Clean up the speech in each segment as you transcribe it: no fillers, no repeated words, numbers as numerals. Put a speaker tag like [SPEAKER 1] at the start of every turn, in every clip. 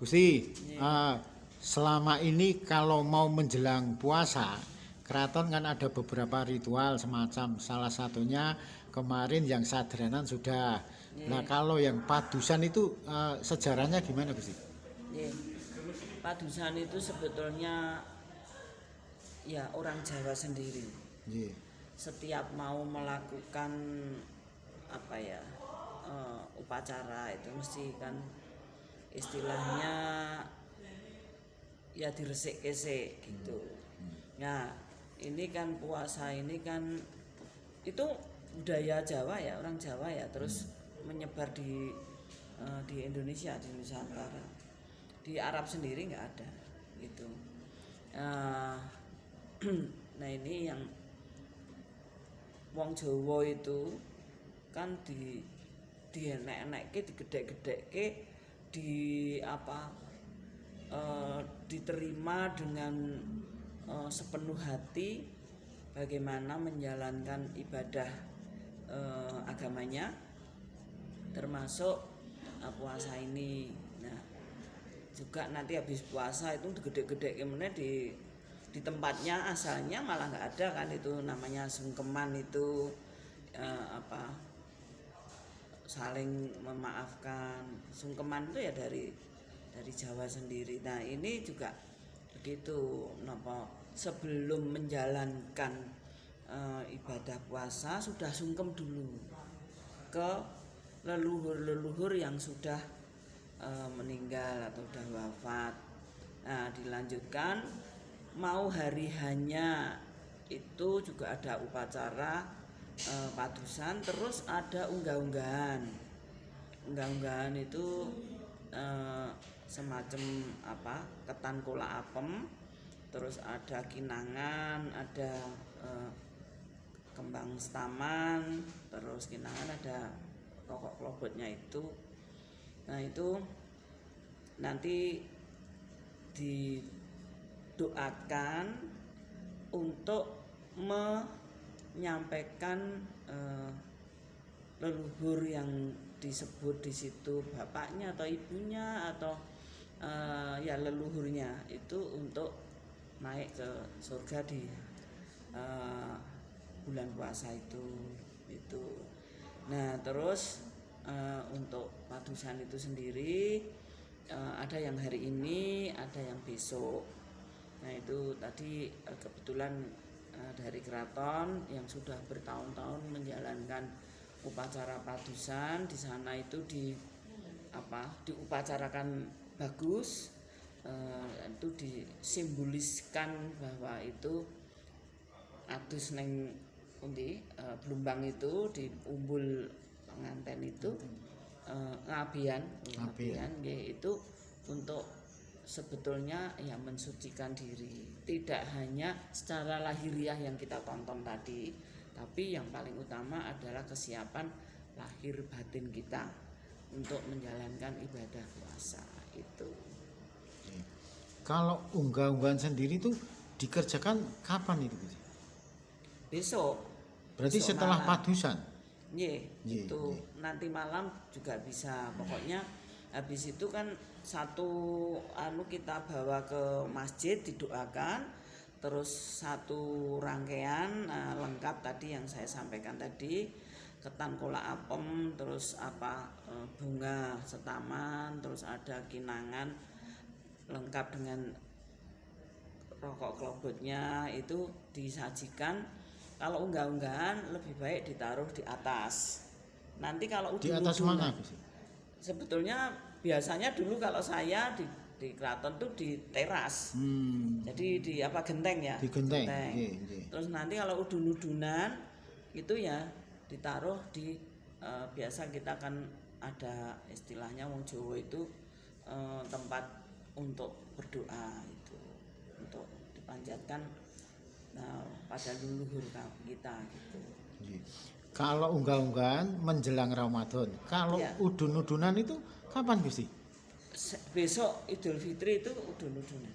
[SPEAKER 1] Gusti,
[SPEAKER 2] Nggih.
[SPEAKER 1] selama ini kalau mau menjelang puasa, keraton kan ada beberapa ritual semacam salah satunya kemarin yang sadranan sudah. Nah,
[SPEAKER 2] Nggih.
[SPEAKER 1] kalau yang padusan itu sejarahnya gimana, Gusti?
[SPEAKER 2] Nggih. Padusan itu sebetulnya ya orang Jawa sendiri.
[SPEAKER 1] Nggih.
[SPEAKER 2] Setiap mau melakukan apa ya upacara itu mesti kan istilahnya ya diresik-resik gitu. Nah, ini kan puasa ini kan itu budaya Jawa ya, orang Jawa ya, terus menyebar di Indonesia, di Nusantara. Di Arab sendiri nggak ada gitu. Eh, nah ini yang wong Jawa itu kan di enek-enekke, digedhek-gedhekke, di apa diterima dengan sepenuh hati bagaimana menjalankan ibadah agamanya, termasuk puasa ini. Nah, juga nanti habis puasa itu digedhek-gedhekke meneh di tempatnya asalnya malah nggak ada kan, itu namanya sungkeman itu saling memaafkan. Sungkeman itu ya dari Jawa sendiri. Nah, ini juga begitu, napa sebelum menjalankan ibadah puasa sudah sungkem dulu ke leluhur-leluhur yang sudah meninggal atau sudah wafat. Nah, dilanjutkan mau hari hanya itu juga ada upacara padusan, terus ada unggah-unggahan. Unggah-unggahan itu semacam ketan kola apem, terus ada kinangan, ada kembang setaman, terus kinangan ada rokok klobotnya itu. Nah, itu nanti didoakan untuk menyampaikan leluhur yang disebut di situ, bapaknya atau ibunya atau ya leluhurnya itu, untuk naik ke surga di bulan puasa itu. Nah, terus untuk padusan itu sendiri ada yang hari ini, ada yang besok. Nah, itu tadi kebetulan dari keraton yang sudah bertahun-tahun menjalankan upacara padusan di sana itu diupacarakan bagus. Itu disimboliskan bahwa itu adus neng Blumbang itu di umbul penganten itu ngabian itu untuk sebetulnya ya mensucikan diri, tidak hanya secara lahiriah yang kita tonton tadi, tapi yang paling utama adalah kesiapan lahir batin kita untuk menjalankan ibadah puasa itu.
[SPEAKER 1] Kalau unggah-unggahan sendiri itu dikerjakan kapan itu?
[SPEAKER 2] Besok.
[SPEAKER 1] Berarti
[SPEAKER 2] besok
[SPEAKER 1] setelah
[SPEAKER 2] malam.
[SPEAKER 1] padusan?
[SPEAKER 2] Itu nanti malam juga bisa. Pokoknya habis itu kan satu kita bawa ke masjid didoakan, terus satu rangkaian lengkap tadi yang saya sampaikan tadi, ketan kola apem, terus bunga setaman, terus ada kinangan lengkap dengan rokok klobotnya, itu disajikan. Kalau unggah-unggahan lebih baik ditaruh di atas. Nanti kalau
[SPEAKER 1] di atas mana, Gus?
[SPEAKER 2] Sebetulnya biasanya dulu kalau saya di keraton tuh di teras. Jadi di genteng ya.
[SPEAKER 1] Di genteng.
[SPEAKER 2] Terus nanti kalau udun-udunan itu ya ditaruh di biasa kita kan ada istilahnya wong Jawa itu tempat untuk berdoa itu, untuk dipanjatkan pada leluhur kita gitu.
[SPEAKER 1] Kalau unggah-unggahan menjelang Ramadan, kalau udun-udunan itu kapan, Gusti?
[SPEAKER 2] Besok Idul Fitri itu udun-udunan.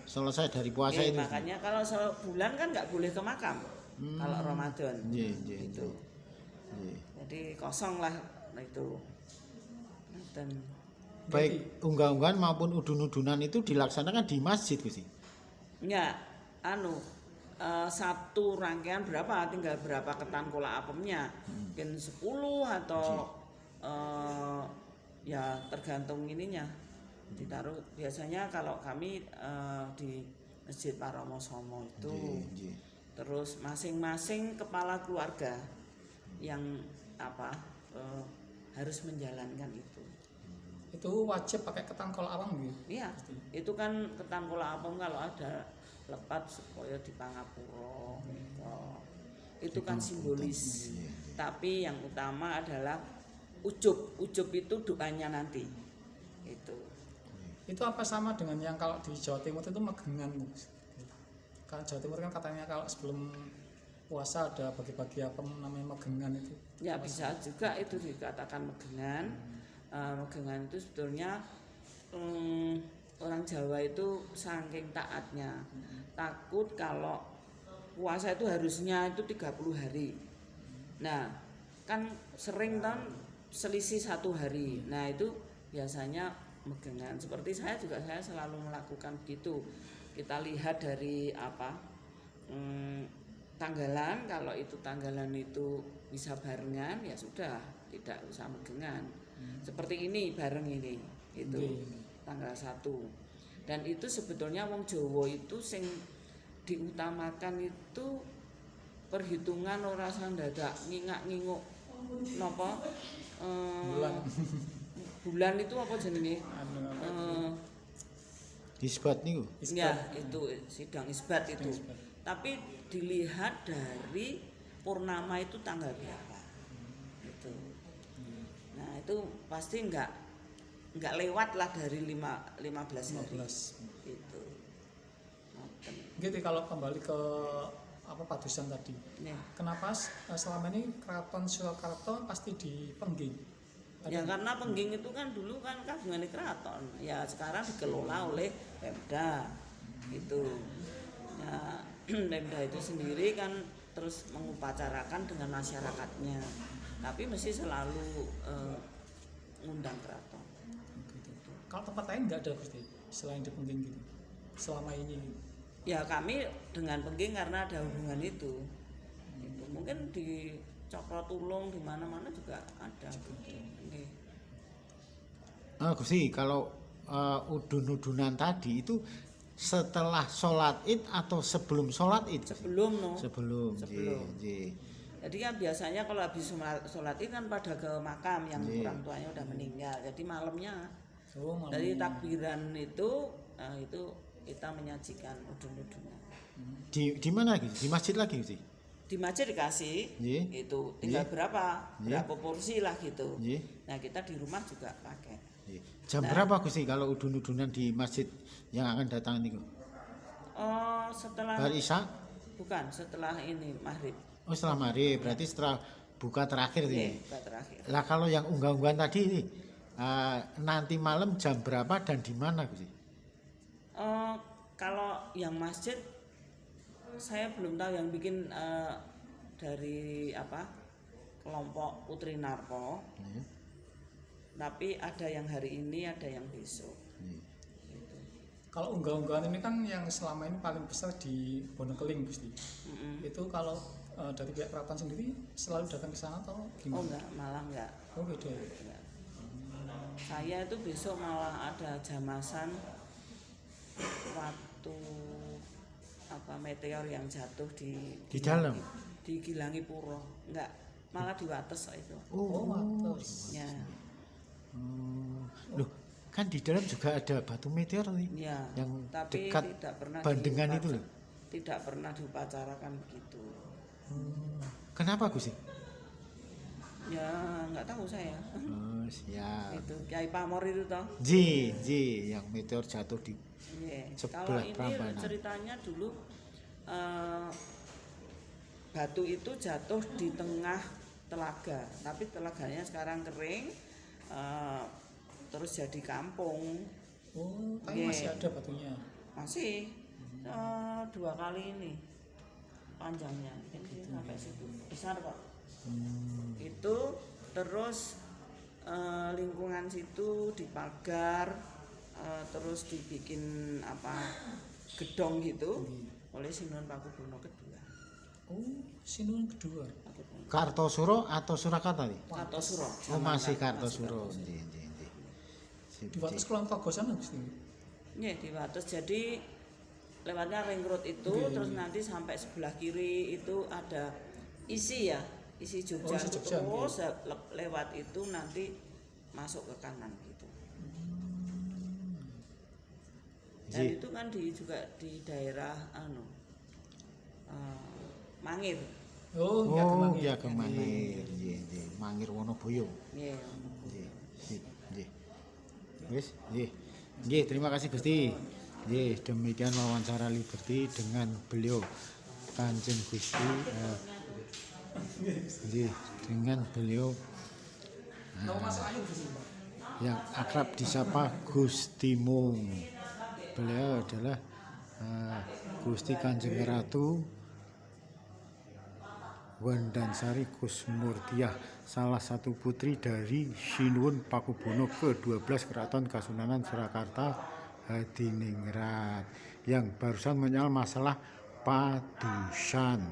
[SPEAKER 1] Selesai dari puasa itu.
[SPEAKER 2] Makanya kalau sebulan kan nggak boleh ke makam kalau Ramadan. Jadi kosong lah itu. Dan
[SPEAKER 1] baik unggah-unggahan maupun udun-udunan itu dilaksanakan di masjid Gusti.
[SPEAKER 2] Ya, satu rangkaian berapa, tinggal berapa ketan kolak apemnya, mungkin 10 atau ya tergantung ininya ditaruh. Biasanya kalau kami di Masjid Paromosomo itu terus masing-masing kepala keluarga yang harus menjalankan itu.
[SPEAKER 3] Itu wajib pakai ketan kolak apem gitu.
[SPEAKER 2] Iya, itu kan ketan kolak apem kalau ada lepat supaya di Pangapura gitu. Itu kan simbolis. Tapi yang utama adalah ujub. Ujub itu doanya nanti.
[SPEAKER 3] Itu apa sama dengan yang kalau di Jawa Timur itu megengan? Kalau Jawa Timur kan katanya kalau sebelum puasa ada bagi-bagi apa namanya megengan itu.
[SPEAKER 2] Ya bisa juga itu dikatakan megengan. Megengan itu sebetulnya orang Jawa itu saking taatnya. Takut kalau puasa itu harusnya itu 30 hari. Nah, kan sering kan selisih 1 hari. Nah, itu biasanya megengan. Seperti saya selalu melakukan gitu. Kita lihat dari tanggalan, kalau itu tanggalan itu bisa barengan ya sudah, tidak usah megengan. Seperti ini bareng ini itu tanggal 1. Dan itu sebetulnya wong Jawa itu sing diutamakan itu perhitungan ora dadak ngingak-nginguk napa bulan itu apa jenenge?
[SPEAKER 1] Isbat niku.
[SPEAKER 2] Ya, itu sidang isbat itu. Tapi dilihat dari purnama itu tanggal berapa. Gitu. Nah, itu pasti enggak lewat lah dari 15 hari. Gitu.
[SPEAKER 3] Gitu kalau kembali ke padusan tadi.
[SPEAKER 2] Ya.
[SPEAKER 3] Kenapa selama ini Keraton Surakarta pasti di Pengging?
[SPEAKER 2] Ya karena Pengging itu kan dulu kan kagungan keraton. Ya sekarang dikelola oleh Pemda. Gitu. Ya Pemda itu sendiri kan terus mengupacarakan dengan masyarakatnya. Tapi mesti selalu ngundang keraton.
[SPEAKER 3] Gitu. Kalau tempat lain nggak ada Gusti selain di Pengging gitu. Selama ini.
[SPEAKER 2] Ya kami dengan Pengging karena ada hubungan itu. Gitu. Mungkin di Cokrotulung di mana-mana juga ada. Gitu.
[SPEAKER 1] Gusti, kalau udun-udunan tadi itu setelah sholat id atau sebelum sholat id?
[SPEAKER 2] Sebelum.
[SPEAKER 1] Sebelum.
[SPEAKER 2] Jadi kan biasanya kalau habis sholat id kan pada ke makam yang orang tuanya udah meninggal. Jadi malamnya dari takbiran itu kita menyajikan udun-udunan.
[SPEAKER 1] Di mana lagi? Di masjid lagi sih?
[SPEAKER 2] Di masjid dikasih, itu tinggal berapa porsi lah gitu. Nah kita di rumah juga pakai.
[SPEAKER 1] Jam berapa Gusti kalau udun-udunan di masjid yang akan datang itu?
[SPEAKER 2] Setelah
[SPEAKER 1] Bar Isya?
[SPEAKER 2] Bukan, setelah ini maghrib.
[SPEAKER 1] Oh setelah maghrib, berarti setelah buka terakhir ini.
[SPEAKER 2] Buka terakhir.
[SPEAKER 1] Lah kalau yang unggah-unggahan tadi ini nanti malam jam berapa dan di mana Gusti?
[SPEAKER 2] Kalau yang masjid saya belum tahu, yang bikin dari kelompok Putri Narko. Tapi ada yang hari ini, ada yang besok. Gitu.
[SPEAKER 3] Kalau unggah-unggahan ini kan yang selama ini paling besar di Bonekeling Gusti. Itu kalau dari pihak keraton sendiri selalu datang ke sana atau gimana?
[SPEAKER 2] Oh enggak, malah enggak.
[SPEAKER 3] Oh beda.
[SPEAKER 2] Enggak. Saya itu besok malah ada jamasan waktu meteor yang jatuh di
[SPEAKER 1] dalam
[SPEAKER 2] di Gilangi Puro. Enggak, malah di Wates itu.
[SPEAKER 3] Oh Wates.
[SPEAKER 2] Ya.
[SPEAKER 1] Loh, kan di dalam juga ada batu meteor nih.
[SPEAKER 2] Ya,
[SPEAKER 1] yang
[SPEAKER 2] tapi
[SPEAKER 1] dekat
[SPEAKER 2] tidak pernah
[SPEAKER 1] Bandengan itu loh.
[SPEAKER 2] Tidak pernah diupacarakan begitu.
[SPEAKER 1] Kenapa Gusti?
[SPEAKER 2] Ya, enggak tahu saya.
[SPEAKER 1] Oh, siap.
[SPEAKER 2] Itu Kiai Pamor itu toh.
[SPEAKER 1] Ji, yang meteor jatuh di
[SPEAKER 2] Kalau
[SPEAKER 1] sebelah
[SPEAKER 2] ini
[SPEAKER 1] Prambanan.
[SPEAKER 2] ceritanya dulu batu itu jatuh di tengah telaga, tapi telaganya sekarang kering, terus jadi kampung.
[SPEAKER 3] Oh, tapi masih ada batunya.
[SPEAKER 2] Masih 2 kali ini panjangnya, mungkin sampai situ besar kok. Itu terus lingkungan situ dipagar, terus dibikin gedong gitu oleh Sinuhun Pakubuwono kedua.
[SPEAKER 3] Oh, Sinuhun kedua.
[SPEAKER 1] Kartosuro atau Surakarta nih?
[SPEAKER 2] Kartosuro.
[SPEAKER 1] Oh masih Kartosuro. Nggih. Sip,
[SPEAKER 3] Di Wates Kulon Progo sana Gusti.
[SPEAKER 2] Nggih, di Wates. Jadi lewatnya ring road itu, terus nanti sampai sebelah kiri itu ada isi Jogja,
[SPEAKER 3] Isi Jogja,
[SPEAKER 2] terus lewat itu nanti masuk ke kanan gitu. Dan
[SPEAKER 1] Nggih.
[SPEAKER 2] itu kan juga di daerah Mangir.
[SPEAKER 3] Oh,
[SPEAKER 1] Oh,
[SPEAKER 3] Mangir.
[SPEAKER 1] ya ke Mangir. Nggih. Mangir Wonoboyo.
[SPEAKER 2] Nggih.
[SPEAKER 1] Nggih. Sip, nggih. Wis, nggih. Nggih, terima kasih Gusti. Nggih, demikian wawancara Liberty dengan beliau Kanjeng Gusti. Nggih, dengan beliau
[SPEAKER 3] Nama Mas Ayu Gusti.
[SPEAKER 1] yang akrab disapa Gusti Mung. Beliau adalah Gusti Kanjeng Ratu Wandansari Kusmurtiah, salah satu putri dari Sinuhun Pakubuwono ke-12 Keraton Kasunanan Surakarta Hadiningrat, yang barusan menyoal masalah padusan.